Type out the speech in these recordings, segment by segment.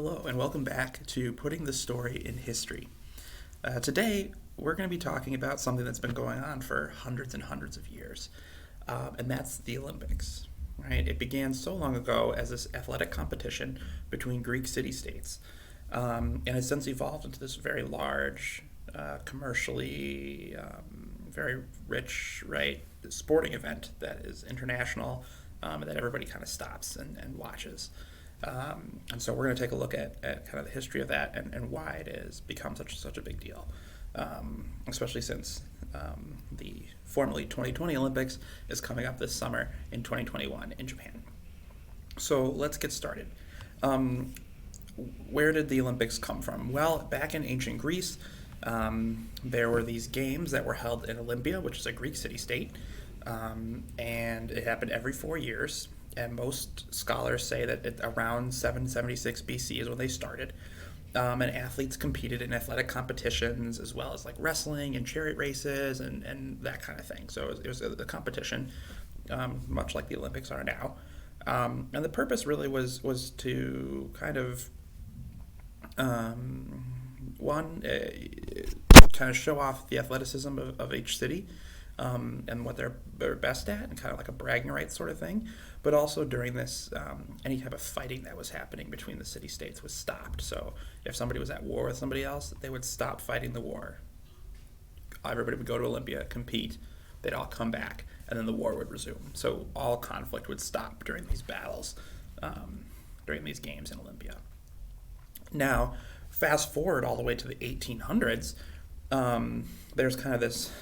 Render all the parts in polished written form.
Hello, and welcome back to Putting the Story in History. Today, we're going to be talking about something that's been going on for hundreds and hundreds of years, and that's the Olympics. Right? It began so long ago as this athletic competition between Greek city-states, and has since evolved into this very large, commercially very rich, right, sporting event that is international, and that everybody kind of stops and watches. And so we're going to take a look at kind of the history of that and why it has become such a big deal, especially since the formerly 2020 Olympics is coming up this summer in 2021 in Japan. So let's get started. Where did the Olympics come from? Well, back in ancient Greece, there were these games that were held in Olympia, which is a Greek city-state, and it happened every 4 years. And most scholars say that around 776 BC is when they started. And athletes competed in athletic competitions as well as like wrestling and chariot races and that kind of thing. So it was a competition, much like the Olympics are now. And the purpose really was to kind of, kind of show off the athleticism of each city. And what they're best at, and kind of like a bragging rights sort of thing. But also during this, any type of fighting that was happening between the city-states was stopped. So if somebody was at war with somebody else, they would stop fighting the war. Everybody would go to Olympia, compete, they'd all come back, and then the war would resume. So all conflict would stop during these battles, during these games in Olympia. Now, fast forward all the way to the 1800s, there's kind of this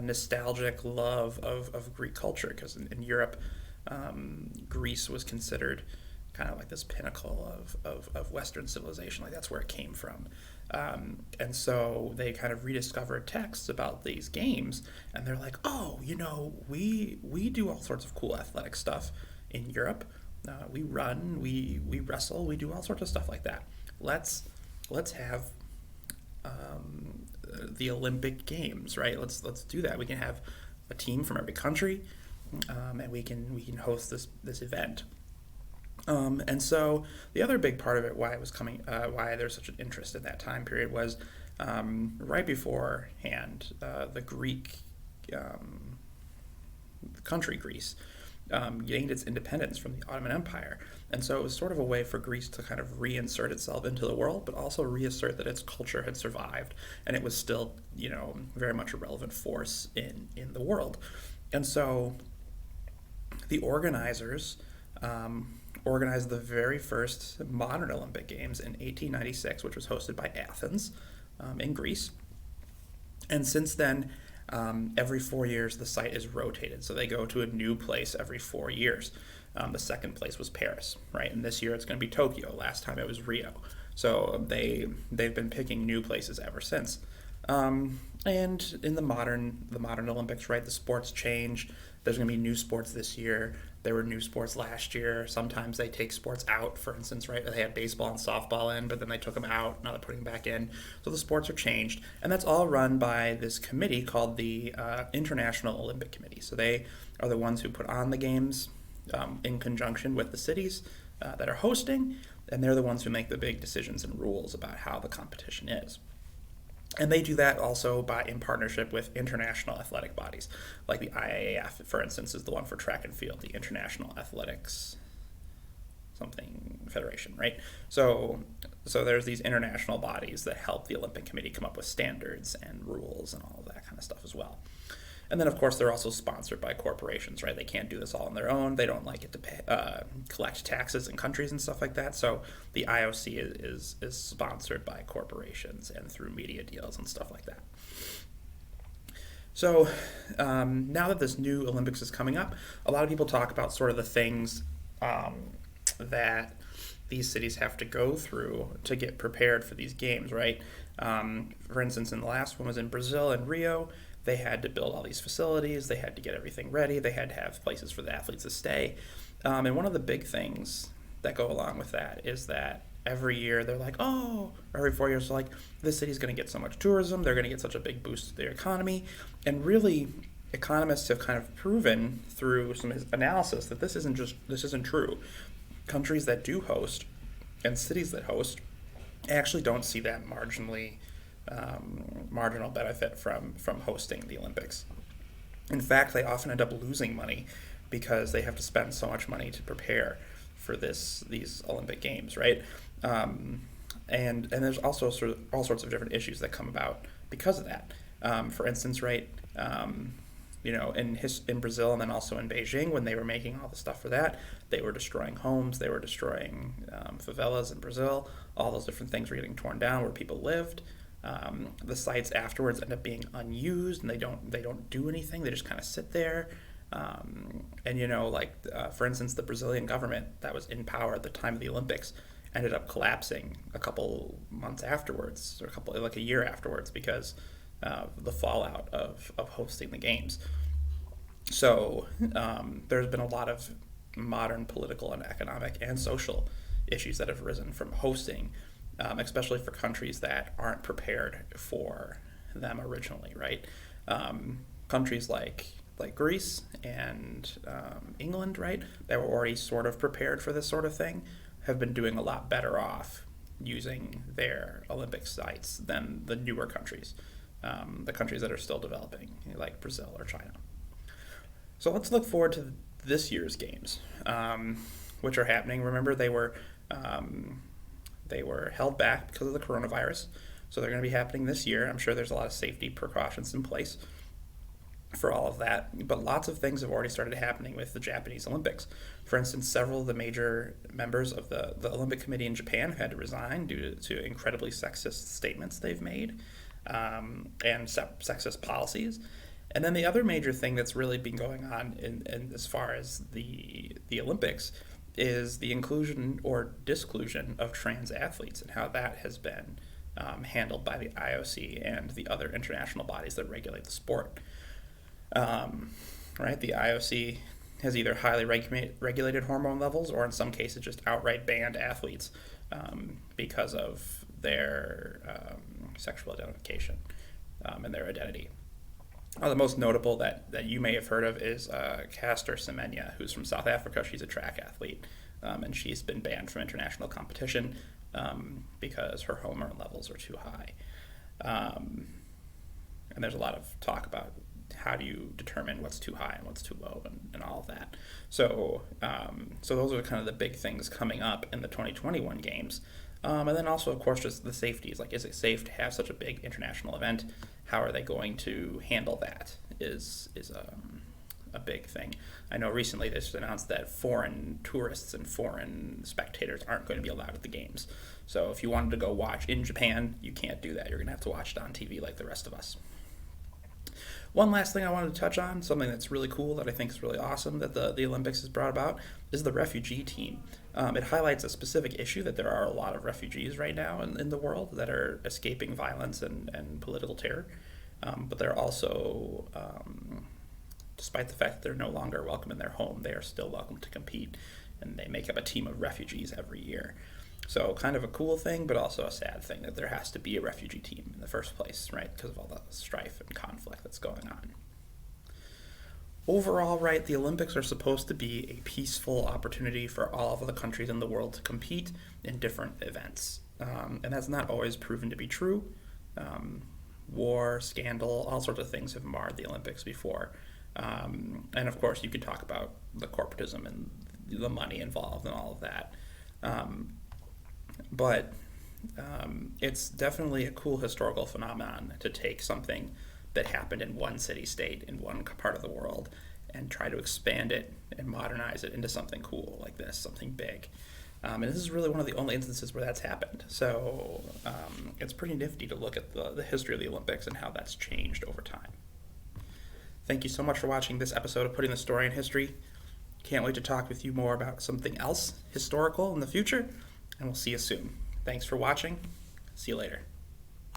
nostalgic love of Greek culture, because in Europe, Greece was considered kind of like this pinnacle of Western civilization. Like that's where it came from. And so they kind of rediscovered texts about these games, and they're like, oh, we do all sorts of cool athletic stuff in Europe. We run, we wrestle, we do all sorts of stuff like that. Let's have the Olympic Games, right? Let's do that. We can have a team from every country, and we can host this event. And so the other big part of it, why it was coming, why there's such an interest in that time period was right beforehand, the Greek country Greece gained its independence from the Ottoman Empire. And so it was sort of a way for Greece to kind of reinsert itself into the world, but also reassert that its culture had survived, and it was still, very much a relevant force in the world. And so the organizers organized the very first modern Olympic Games in 1896, which was hosted by Athens in Greece. And since then, every 4 years, the site is rotated. So they go to a new place every 4 years. The second place was Paris, right? And this year it's going to be Tokyo. Last time it was Rio. So they've been picking new places ever since. And in the modern Olympics, right, the sports change. There's going to be new sports this year. There were new sports last year. Sometimes they take sports out, for instance, right? They had baseball and softball in, but then they took them out. Now they're putting them back in. So the sports are changed. And that's all run by this committee called the International Olympic Committee. So they are the ones who put on the games in conjunction with the cities that are hosting. And they're the ones who make the big decisions and rules about how the competition is. And they do that also in partnership with international athletic bodies, like the IAAF, for instance, is the one for track and field, the International Athletics something Federation, right? So there's these international bodies that help the Olympic Committee come up with standards and rules and all of that kind of stuff as well. And then, of course, they're also sponsored by corporations, right? They can't do this all on their own. They don't like it to pay, collect taxes in countries and stuff like that. So the IOC is sponsored by corporations and through media deals and stuff like that. So now that this new Olympics is coming up, a lot of people talk about sort of the things that these cities have to go through to get prepared for these games, right? For instance, in the last one was in Brazil and Rio. They had to build all these facilities. They had to get everything ready. They had to have places for the athletes to stay. And one of the big things that go along with that is that every year they're like, every 4 years, they're like, this city's going to get so much tourism. They're going to get such a big boost to their economy. And really, economists have kind of proven through some analysis that this isn't true. Countries that do host And cities that host actually don't see that marginal benefit from hosting the Olympics. In fact, they often end up losing money because they have to spend so much money to prepare for these Olympic Games, right? And there's also sort of all sorts of different issues that come about because of that. For instance, right, in Brazil and then also in Beijing, when they were making all the stuff for that, they were destroying homes, they were destroying favelas in Brazil. All those different things were getting torn down where people lived. The sites afterwards end up being unused, and they don't do anything. They just kind of sit there. For instance, the Brazilian government that was in power at the time of the Olympics ended up collapsing a couple months afterwards, or a year afterwards, because the fallout of hosting the games. So there's been a lot of modern political and economic and social issues that have arisen from hosting, especially for countries that aren't prepared for them originally, right? Countries like Greece and England, right, that were already sort of prepared for this sort of thing, have been doing a lot better off using their Olympic sites than the newer countries, the countries that are still developing, like Brazil or China. So let's look forward to this year's games, which are happening. Remember, they were held back because of the coronavirus, so they're going to be happening this year. I'm sure there's a lot of safety precautions in place for all of that, but lots of things have already started happening with the Japanese Olympics. For instance, several of the major members of the Olympic Committee in Japan have had to resign due to incredibly sexist statements they've made, and sexist policies. And then the other major thing that's really been going on in as far as the Olympics is the inclusion or disclusion of trans athletes, and how that has been handled by the IOC and the other international bodies that regulate the sport. Right, the IOC has either highly regulated hormone levels, or in some cases just outright banned athletes because of their sexual identification and their identity. The most notable that you may have heard of is Caster Semenya, who's from South Africa. She's a track athlete, and she's been banned from international competition because her hormone levels are too high. And there's a lot of talk about how do you determine what's too high and what's too low, and all of that. So those are kind of the big things coming up in the 2021 games. And then also, of course, just the safeties. Like, is it safe to have such a big international event? How are they going to handle that is a big thing. I know recently they just announced that foreign tourists and foreign spectators aren't going to be allowed at the games. So if you wanted to go watch in Japan, you can't do that. You're going to have to watch it on TV like the rest of us. One last thing I wanted to touch on, something that's really cool that I think is really awesome that the Olympics has brought about, is the Refugee Team. It highlights a specific issue that there are a lot of refugees right now in the world that are escaping violence and political terror. But they're also, despite the fact that they're no longer welcome in their home, they are still welcome to compete. And they make up a team of refugees every year. So kind of a cool thing, but also a sad thing that there has to be a refugee team in the first place, right? Because of all the strife and conflict that's going on. Overall, right, the Olympics are supposed to be a peaceful opportunity for all of the countries in the world to compete in different events. And that's not always proven to be true. War, scandal, all sorts of things have marred the Olympics before. And of course, you could talk about the corporatism and the money involved and all of that. But it's definitely a cool historical phenomenon to take something that happened in one city-state in one part of the world and try to expand it and modernize it into something cool like this, something big. And this is really one of the only instances where that's happened. So it's pretty nifty to look at the history of the Olympics and how that's changed over time. Thank you so much for watching this episode of Putting the Story in History. Can't wait to talk with you more about something else historical in the future, and we'll see you soon. Thanks for watching. See you later.